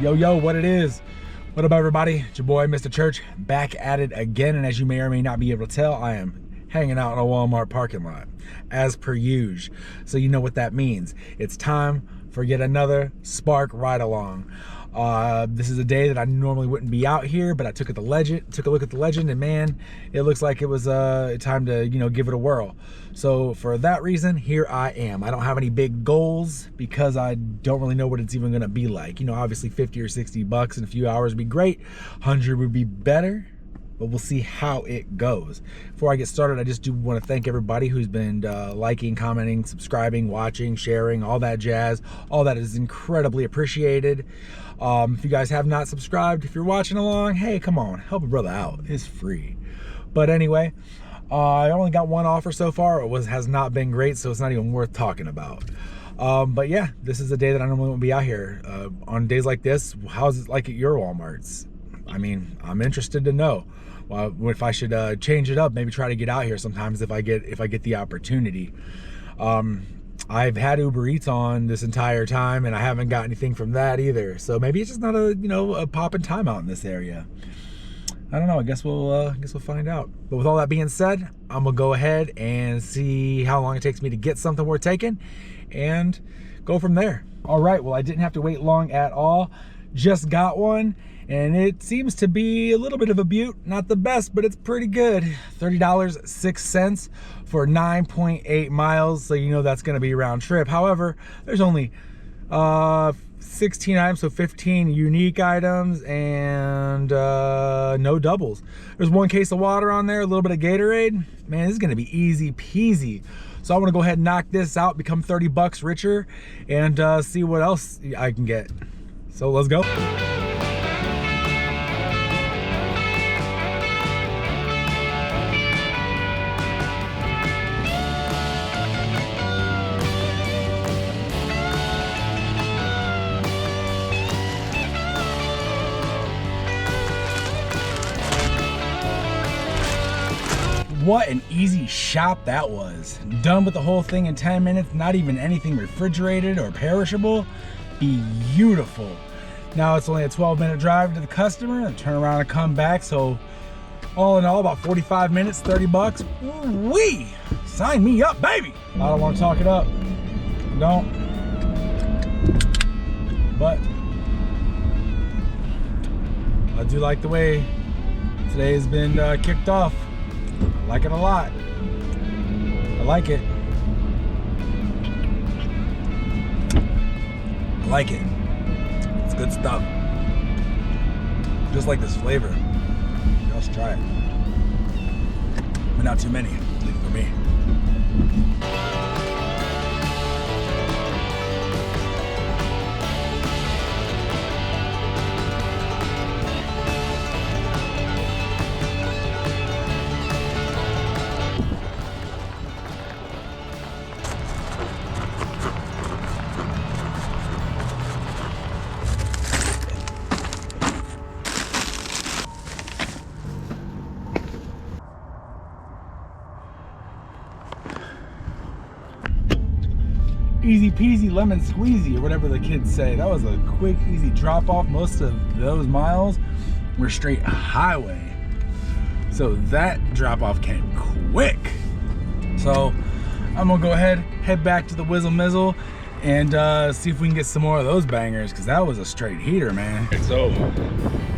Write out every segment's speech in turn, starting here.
Yo, what it is? What up, everybody? It's your boy, Mr. Church, back at it again. And as you may or may not be able to tell, I am hanging out in a Walmart parking lot, as per usual. So you know what that means. It's time for yet another Spark ride along. This is a day that I normally wouldn't be out here, but I took a look at the legend, and man, it looks like it was time to give it a whirl. So for that reason, here I am. I don't have any big goals because I don't really know what it's even gonna be like. Obviously 50 or 60 bucks in a few hours would be great. 100 would be better, but we'll see how it goes. Before I get started, I just do want to thank everybody who's been liking, commenting, subscribing, watching, sharing, all that jazz. All that is incredibly appreciated. If you guys have not subscribed, if you're watching along, hey, come on, help a brother out. It's free. But anyway, I only got one offer so far. Has not been great, so it's not even worth talking about. But yeah, this is a day that I normally won't be out here. On days like this, how's it like at your Walmarts? I mean, I'm interested to know. If I should change it up, maybe try to get out here sometimes if I get the opportunity. I've had Uber Eats on this entire time, and I haven't got anything from that either. So maybe it's just not a poppin' timeout in this area. I don't know. I guess we'll find out. But with all that being said, I'm gonna go ahead and see how long it takes me to get something worth taking, and go from there. All right. Well, I didn't have to wait long at all. Just got one. And it seems to be a little bit of a beaut. Not the best, but it's pretty good. $30.06 for 9.8 miles. So that's gonna be round trip. However, there's only 16 items, so 15 unique items, and no doubles. There's one case of water on there, a little bit of Gatorade. Man, this is gonna be easy peasy. So I wanna go ahead and knock this out, become 30 bucks richer, and see what else I can get. So let's go. What an easy shop that was. Done with the whole thing in 10 minutes, not even anything refrigerated or perishable. Beautiful. Now it's only a 12-minute drive to the customer and turn around and come back. So all in all, about 45 minutes, 30 bucks. Ooh-wee! Sign me up, baby! I don't want to talk it up. Don't. But I do like the way today has been kicked off. I like it a lot. I like it. I like it. It's good stuff. Just like this flavor. Let's try it. But not too many. Leave it for me. Easy peasy lemon squeezy, or whatever the kids say. That was a quick, easy drop off. Most of those miles were straight highway. So that drop off came quick. So I'm gonna go ahead, head back to the Whizzle Mizzle, and see if we can get some more of those bangers, because that was a straight heater, man. So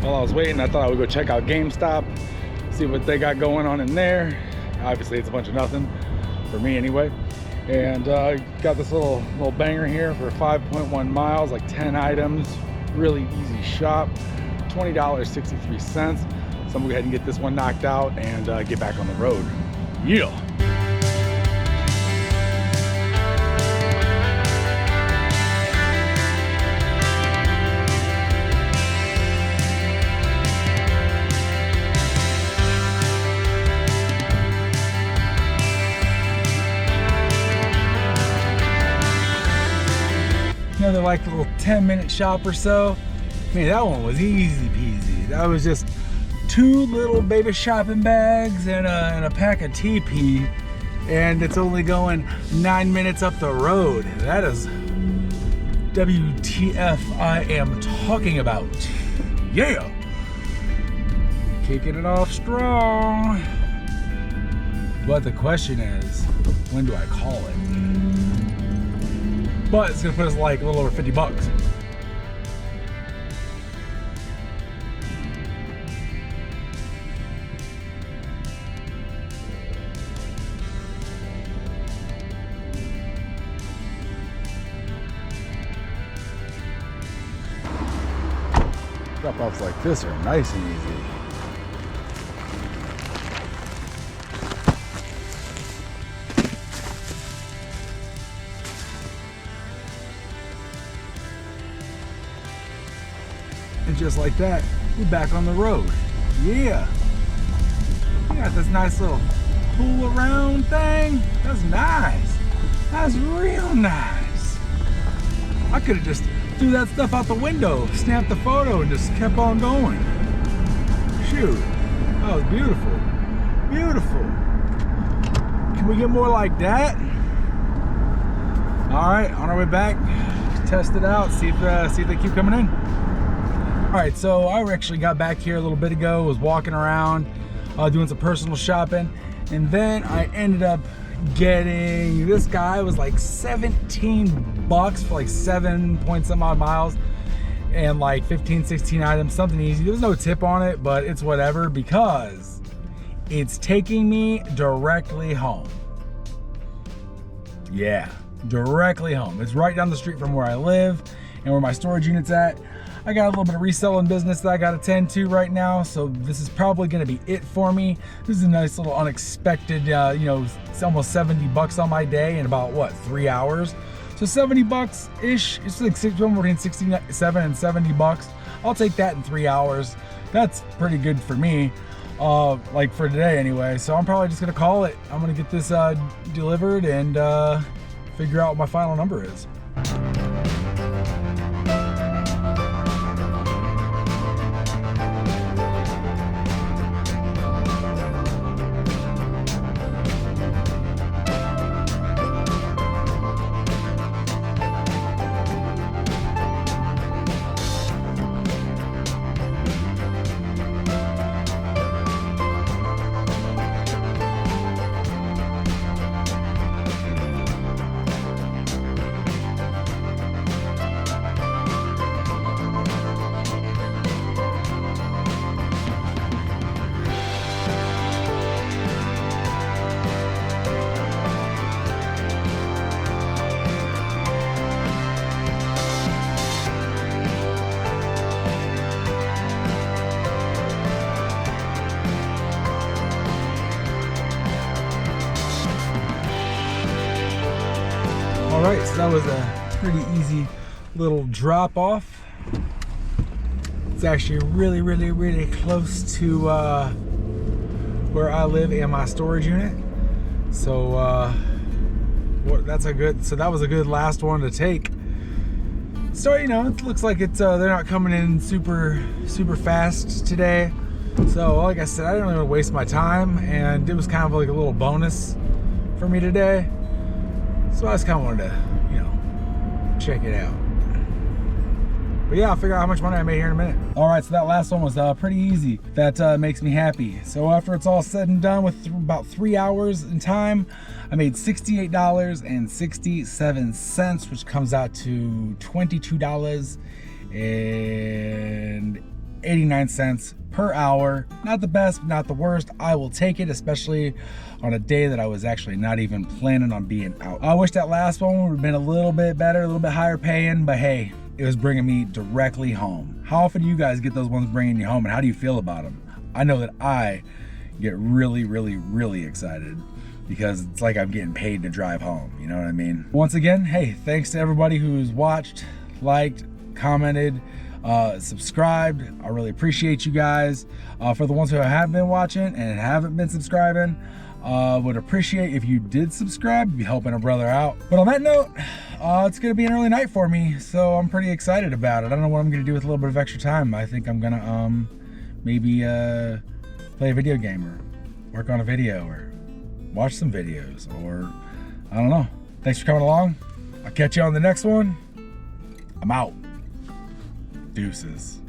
while I was waiting, I thought I would go check out GameStop, see what they got going on in there. Obviously it's a bunch of nothing, for me anyway. And got this little banger here for 5.1 miles, like 10 items, really easy shop, $20.63. So I'm gonna go ahead and get this one knocked out and get back on the road. Yeah. Another like little 10-minute shop or so. Man, that one was easy peasy. That was just 2 little baby shopping bags and a pack of TP, and it's only going 9 minutes up the road. That is WTF I am talking about. Yeah! Kicking it off strong. But the question is, when do I call it? But it's gonna put us like a little over 50 bucks. Drop-offs like this are nice and easy. And just like that, we're back on the road. Yeah. We got this nice little pull around thing. That's nice. That's real nice. I could have just threw that stuff out the window, snapped the photo, and just kept on going. Shoot. That was beautiful. Beautiful. Can we get more like that? All right, on our way back, test it out, see if they keep coming in. All right, so I actually got back here a little bit ago, was walking around, doing some personal shopping, and then I ended up getting, this guy was like 17 bucks for like 7 point some odd miles and like 15, 16 items, something easy. There was no tip on it, but it's whatever because it's taking me directly home. Yeah, directly home. It's right down the street from where I live and where my storage unit's at. I got a little bit of reselling business that I got to tend to right now, so this is probably going to be it for me. This is a nice little unexpected, you know, it's almost 70 bucks on my day in about, what, 3 hours? So 70 bucks-ish, it's like somewhere between 67 and 70 bucks. I'll take that in 3 hours. That's pretty good for me, like for today anyway. So I'm probably just going to call it. I'm going to get this delivered and figure out what my final number is. All right, so that was a pretty easy little drop off. It's actually really close to where I live and my storage unit. So that was a good last one to take. So, you know, it looks like it's they're not coming in super fast today. So like I said, I didn't really want to waste my time, and it was kind of like a little bonus for me today. So I just kind of wanted to, you know, check it out. But yeah, I'll figure out how much money I made here in a minute. All right, so that last one was pretty easy. That makes me happy. So after it's all said and done with about 3 hours in time, I made $68.67, which comes out to $22.89 per hour. Not the best, not the worst. I will take it, especially on a day that I was actually not even planning on being out. I wish that last one would have been a little bit better, a little bit higher paying, but hey, it was bringing me directly home. How often do you guys get those ones bringing you home, and how do you feel about them? I know that I get really excited because it's like I'm getting paid to drive home, you know what I mean? Once again, hey, thanks to everybody who's watched, liked, commented, subscribed. I really appreciate you guys. For the ones who have been watching and haven't been subscribing, would appreciate if you did subscribe, be helping a brother out. But on that note, it's gonna be an early night for me, so I'm pretty excited about it. I don't know what I'm gonna do with a little bit of extra time. I think I'm gonna maybe play a video game or work on a video or watch some videos, or I don't know. Thanks for coming along. I'll catch you on the next one. I'm out. Deuces.